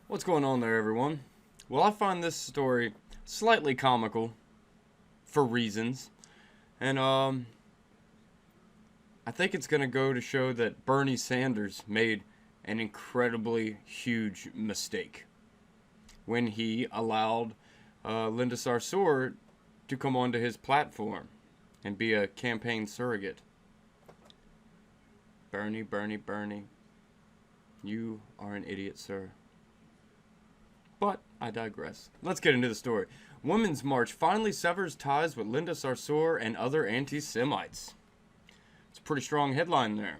What's going on there, everyone? Well, I find this story slightly comical for reasons, and I think it's going to go to show that Bernie Sanders made an incredibly huge mistake when he allowed Linda Sarsour to come onto his platform and be a campaign surrogate. Bernie, Bernie, Bernie, you are an idiot, sir. But I digress. Let's get into the story. Women's March finally severs ties with Linda Sarsour and other anti-Semites. It's a pretty strong headline there.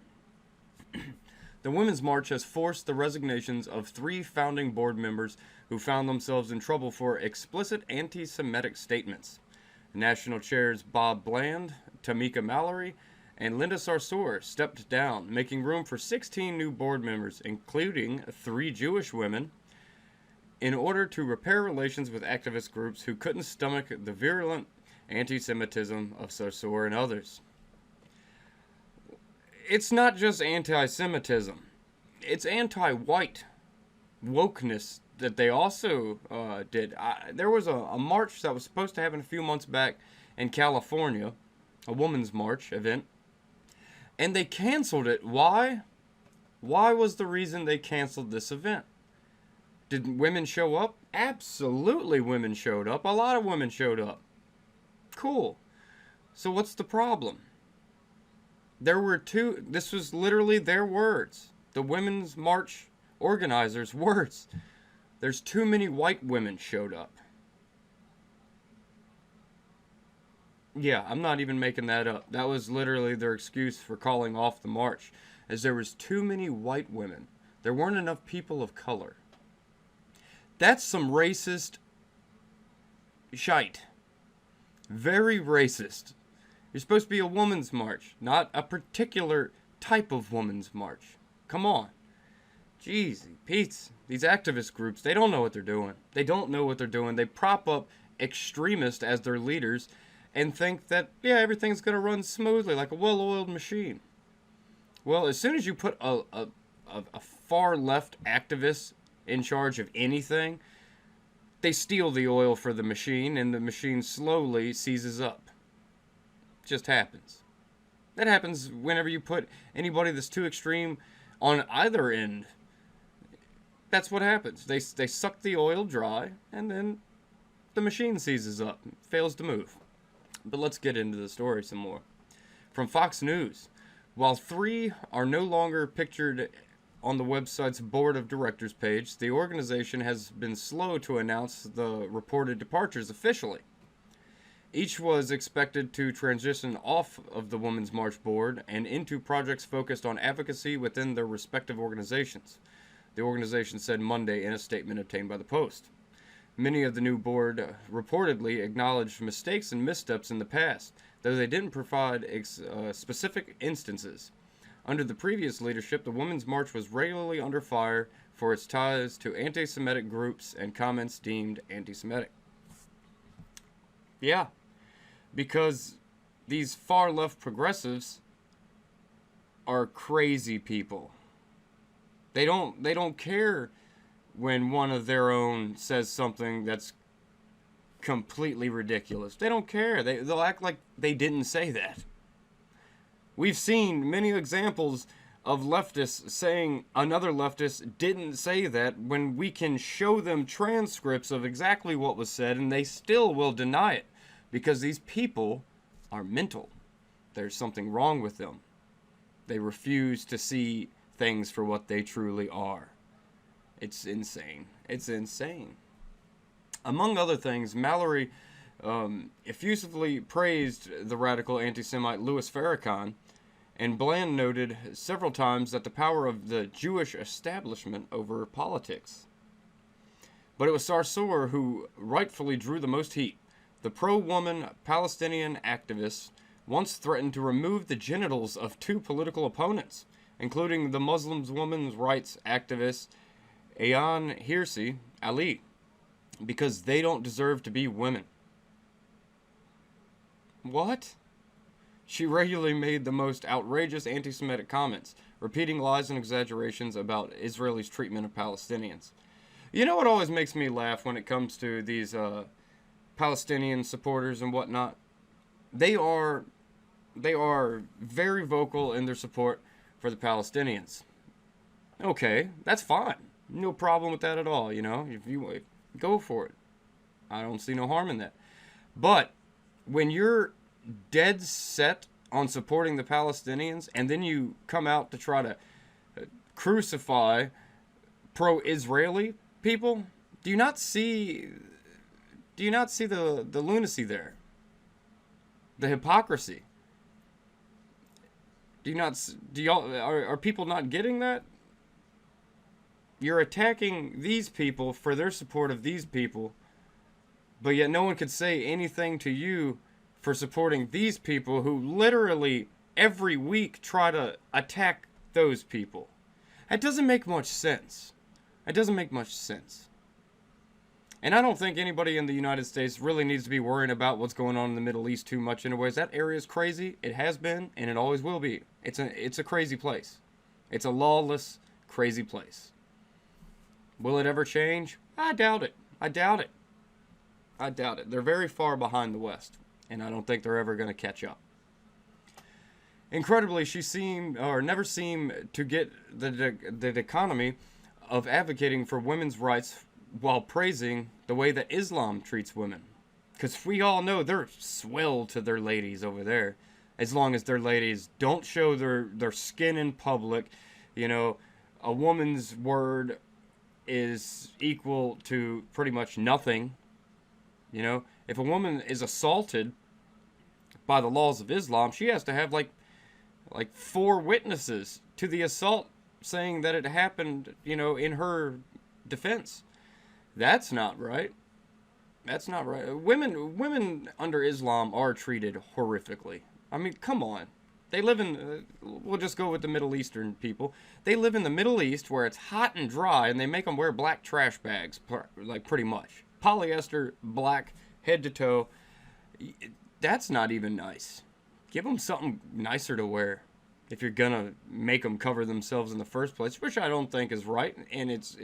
The Women's March has forced the resignations of 3 founding board members who found themselves in trouble for explicit anti-Semitic statements. National chairs Bob Bland, Tamika Mallory, and Linda Sarsour stepped down, making room for 16 new board members, including 3 Jewish women, in order to repair relations with activist groups who couldn't stomach the virulent anti-Semitism of Sarsour and others. It's not just anti-Semitism. It's anti-white wokeness that they also did. There was a march that was supposed to happen a few months back in California, a women's march event, and they canceled it. Why? Why was the reason they canceled this event? Did women show up? Absolutely, women showed up. A lot of women showed up. Cool. So what's the problem? There were 2, this was literally their words. The Women's March organizers' words. There's too many white women showed up. Yeah, I'm not even making that up. That was literally their excuse for calling off the march, as there was too many white women. There weren't enough people of color. That's some racist shite. Very racist. You're supposed to be a woman's march, not a particular type of woman's march. Come on. Jeez, Pete's. These activist groups, they don't know what they're doing. They don't know what they're doing. They prop up extremists as their leaders and think that, yeah, everything's going to run smoothly like a well-oiled machine. Well, as soon as you put a far-left activist in charge of anything, they steal the oil for the machine, and the machine slowly seizes up. It just happens. That happens whenever you put anybody that's too extreme on either end. That's what happens. They suck the oil dry, and then the machine seizes up, fails to move. But let's get into the story some more. From Fox News, while 3 are no longer pictured on the website's board of directors page, the organization has been slow to announce the reported departures officially. Each was expected to transition off of the Women's March board and into projects focused on advocacy within their respective organizations, the organization said Monday in a statement obtained by the Post. Many of the new board reportedly acknowledged mistakes and missteps in the past, though they didn't provide specific instances. Under the previous leadership, the Women's March was regularly under fire for its ties to anti-Semitic groups and comments deemed anti-Semitic. Yeah, because these far-left progressives are crazy people. They don't care when one of their own says something that's completely ridiculous. They don't care. They'll act like they didn't say that. We've seen many examples of leftists saying another leftist didn't say that when we can show them transcripts of exactly what was said, and they still will deny it because these people are mental. There's something wrong with them. They refuse to see things for what they truly are. It's insane. It's insane. Among other things, Mallory effusively praised the radical anti-Semite Louis Farrakhan, and Bland noted several times that the power of the Jewish establishment over politics. But it was Sarsour who rightfully drew the most heat. The pro-woman Palestinian activist once threatened to remove the genitals of 2 political opponents, including the Muslim women's rights activist Ayaan Hirsi Ali, because they don't deserve to be women. What? She regularly made the most outrageous anti-Semitic comments, repeating lies and exaggerations about Israelis' treatment of Palestinians. You know what always makes me laugh when it comes to these Palestinian supporters and whatnot? They are they are very vocal in their support for the Palestinians. Okay, that's fine. No problem with that at all, you know? If you go for it. I don't see no harm in that. But when you're dead set on supporting the Palestinians and then you come out to try to crucify pro-Israeli people, do you not see the lunacy there? The hypocrisy? Do y'all are people not getting that? You're attacking these people for their support of these people, but yet no one could say anything to you for supporting these people who literally every week try to attack those people. That doesn't make much sense. It doesn't make much sense. And I don't think anybody in the United States really needs to be worrying about what's going on in the Middle East too much anyways. That area is crazy. It has been, and it always will be. It's a crazy place. It's a lawless, crazy place. Will it ever change? I doubt it. I doubt it. I doubt it. They're very far behind the West, and I don't think they're ever going to catch up. Incredibly, she never seemed to get the economy of advocating for women's rights while praising the way that Islam treats women. Because we all know they're swell to their ladies over there. As long as their ladies don't show their skin in public. You know, a woman's word is equal to pretty much nothing. You know, if a woman is assaulted by the laws of Islam, she has to have like 4 witnesses to the assault saying that it happened, you know, in her defense. That's not right. That's not right. Women under Islam are treated horrifically. I mean, come on. They live in, we'll just go with the Middle Eastern people. They live in the Middle East where it's hot and dry, and they make them wear black trash bags, like pretty much. Polyester, black, head to toe. That's not even nice. Give them something nicer to wear if you're gonna make them cover themselves in the first place, which I don't think is right, and it's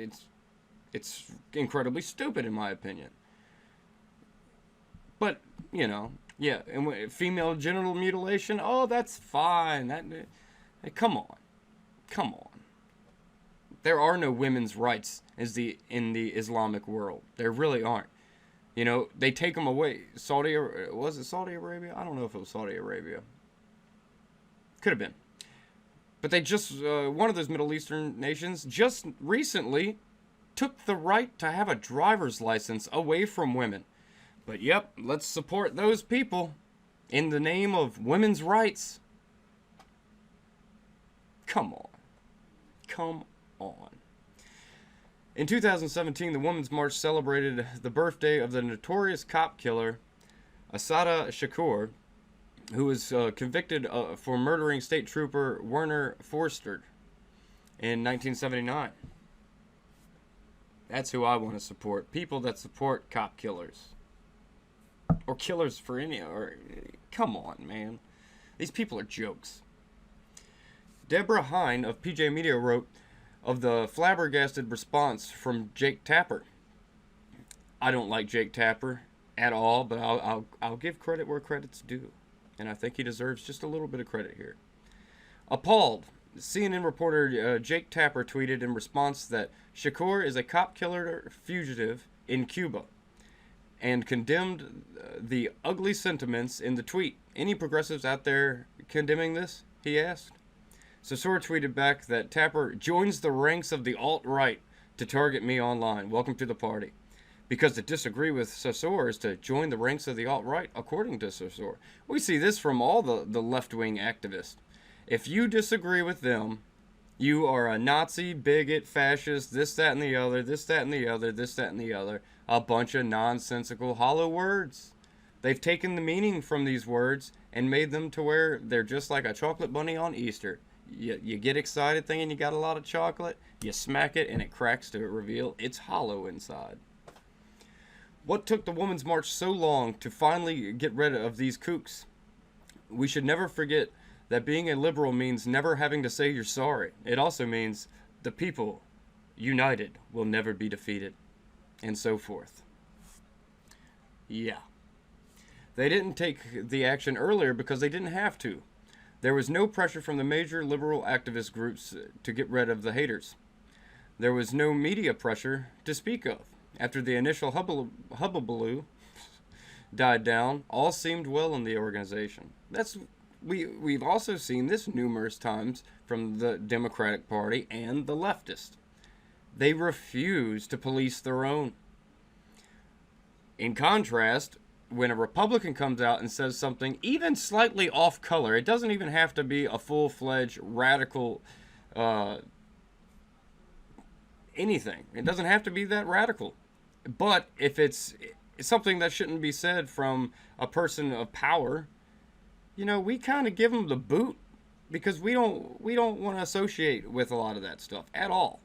incredibly stupid in my opinion. But, you know, yeah, and female genital mutilation, oh, that's fine. Come on. Come on. There are no women's rights in the Islamic world. There really aren't. You know, they take them away. Was it Saudi Arabia? I don't know if it was Saudi Arabia. Could have been. But they just, one of those Middle Eastern nations just recently took the right to have a driver's license away from women. But yep, let's support those people in the name of women's rights. Come on. Come on. In 2017, the Women's March celebrated the birthday of the notorious cop killer, Assata Shakur, who was convicted for murdering state trooper Werner Forster in 1979. That's who I want to support. People that support cop killers. Or killers for any, or come on, man. These people are jokes. Deborah Hine of PJ Media wrote of the flabbergasted response from Jake Tapper. I don't like Jake Tapper at all, but I'll give credit where credit's due. And I think he deserves just a little bit of credit here. Appalled, CNN reporter Jake Tapper tweeted in response that Shakur is a cop killer fugitive in Cuba, and condemned the ugly sentiments in the tweet. Any progressives out there condemning this? He asked. Sarsour tweeted back that Tapper joins the ranks of the alt-right to target me online. Welcome to the party. Because to disagree with Sarsour is to join the ranks of the alt-right, according to Sarsour. We see this from all the left-wing activists. If you disagree with them, you are a Nazi, bigot, fascist, this, that, and the other, this, that, and the other, this, that, and the other. A bunch of nonsensical, hollow words. They've taken the meaning from these words and made them to where they're just like a chocolate bunny on Easter. You get excited thinking you got a lot of chocolate, you smack it and it cracks to reveal it's hollow inside. What took the Women's March so long to finally get rid of these kooks? We should never forget that being a liberal means never having to say you're sorry. It also means the people united, will never be defeated, and so forth. Yeah. They didn't take the action earlier because they didn't have to. There was no pressure from the major liberal activist groups to get rid of the haters. There was no media pressure to speak of. After the initial hubbubaloo died down, all seemed well in the organization. We've also seen this numerous times from the Democratic Party and the leftists. They refuse to police their own. In contrast, when a Republican comes out and says something even slightly off color, it doesn't even have to be a full-fledged radical anything. It doesn't have to be that radical. But if it's something that shouldn't be said from a person of power, we kind of give them the boot, because we don't want to associate with a lot of that stuff at all.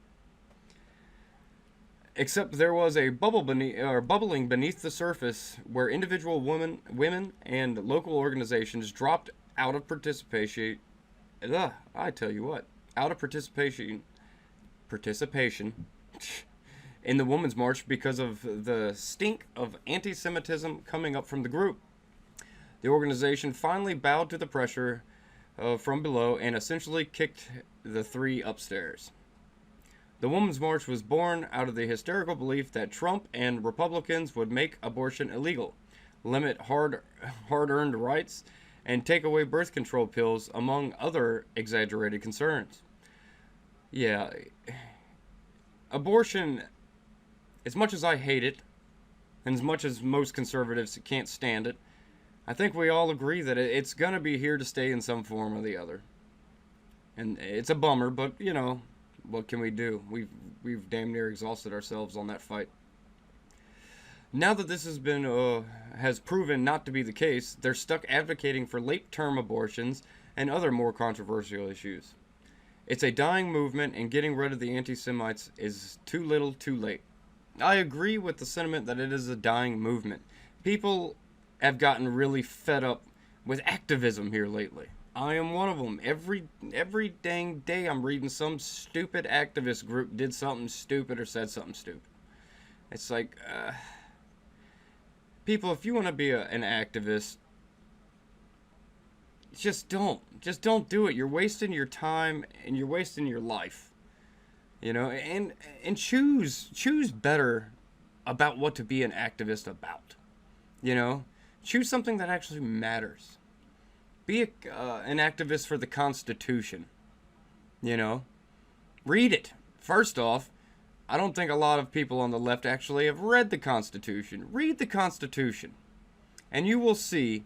Except there was a bubbling beneath the surface where individual women and local organizations dropped out of participation. I tell you what, out of participation in the Women's March because of the stink of anti-Semitism coming up from the group. The organization finally bowed to the pressure from below and essentially kicked the three upstairs. The Women's March was born out of the hysterical belief that Trump and Republicans would make abortion illegal, limit hard-earned rights, and take away birth control pills, among other exaggerated concerns. Yeah, abortion, as much as I hate it, and as much as most conservatives can't stand it, I think we all agree that it's going to be here to stay in some form or the other. And it's a bummer, but, what can we do? We've damn near exhausted ourselves on that fight. Now that this has proven not to be the case, they're stuck advocating for late-term abortions and other more controversial issues. It's a dying movement, and getting rid of the anti-Semites is too little, too late. I agree with the sentiment that it is a dying movement. People have gotten really fed up with activism here lately. I am one of them. Every dang day I'm reading some stupid activist group did something stupid or said something stupid. It's like, people, if you want to be an activist, just don't do it. You're wasting your time and you're wasting your life. And choose better about what to be an activist about. Choose something that actually matters. Be an activist for the Constitution. Read it. First off, I don't think a lot of people on the left actually have read the Constitution. Read the Constitution, and you will see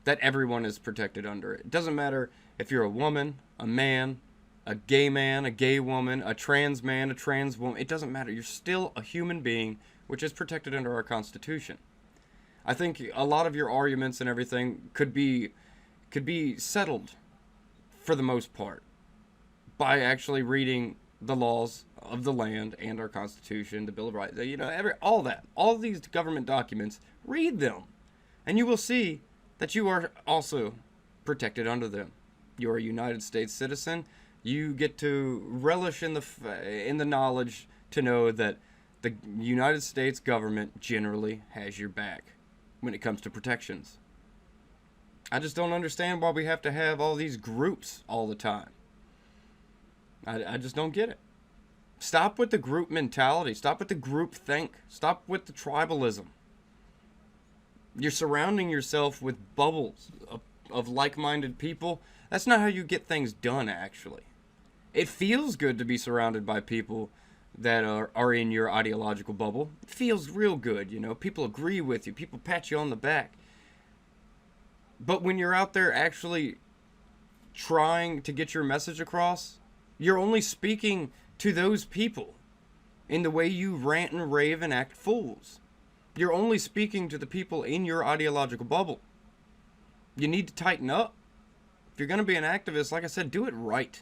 that everyone is protected under it. It doesn't matter if you're a woman, a man, a gay woman, a trans man, a trans woman. It doesn't matter. You're still a human being, which is protected under our Constitution. I think a lot of your arguments and everything could be settled, for the most part, by actually reading the laws of the land and our Constitution, the Bill of Rights, all these government documents. Read them, and you will see that you are also protected under them. You're a United States citizen. You get to relish in the knowledge to know that the United States government generally has your back when it comes to protections. I just don't understand why we have to have all these groups all the time. I just don't get it. Stop with the group mentality. Stop with the group think. Stop with the tribalism. You're surrounding yourself with bubbles of like-minded people. That's not how you get things done, actually. It feels good to be surrounded by people that are in your ideological bubble. It feels real good, People agree with you. People pat you on the back. But when you're out there actually trying to get your message across, you're only speaking to those people in the way you rant and rave and act fools. You're only speaking to the people in your ideological bubble. You need to tighten up. If you're going to be an activist, like I said, do it right.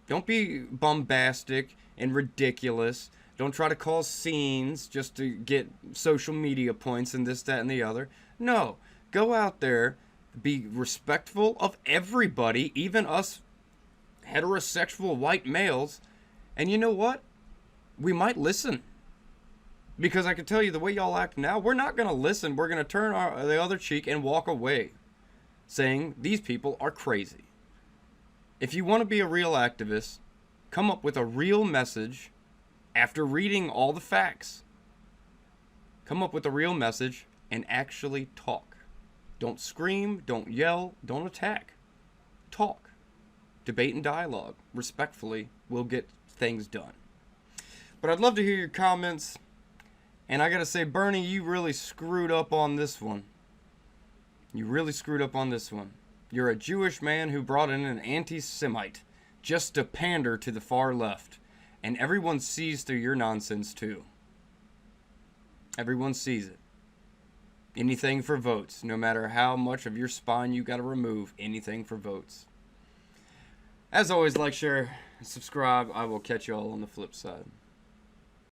Don't be bombastic and ridiculous. Don't try to cause scenes just to get social media points and this, that, and the other. No. Go out there, be respectful of everybody, even us heterosexual white males, and you know what? we might listen. Because I can tell you, the way y'all act now, we're not going to listen. We're going to turn the other cheek and walk away, saying these people are crazy. If you want to be a real activist, come up with a real message after reading all the facts. Come up with a real message and actually talk. Don't scream, don't yell, don't attack. Talk. Debate and dialogue, respectfully, will get things done. But I'd love to hear your comments. And I gotta say, Bernie, you really screwed up on this one. You really screwed up on this one. You're a Jewish man who brought in an anti-Semite just to pander to the far left. And everyone sees through your nonsense too. Everyone sees it. Anything for votes. No matter how much of your spine you gotta remove, anything for votes. As always, like, share, and subscribe. I will catch you all on the flip side.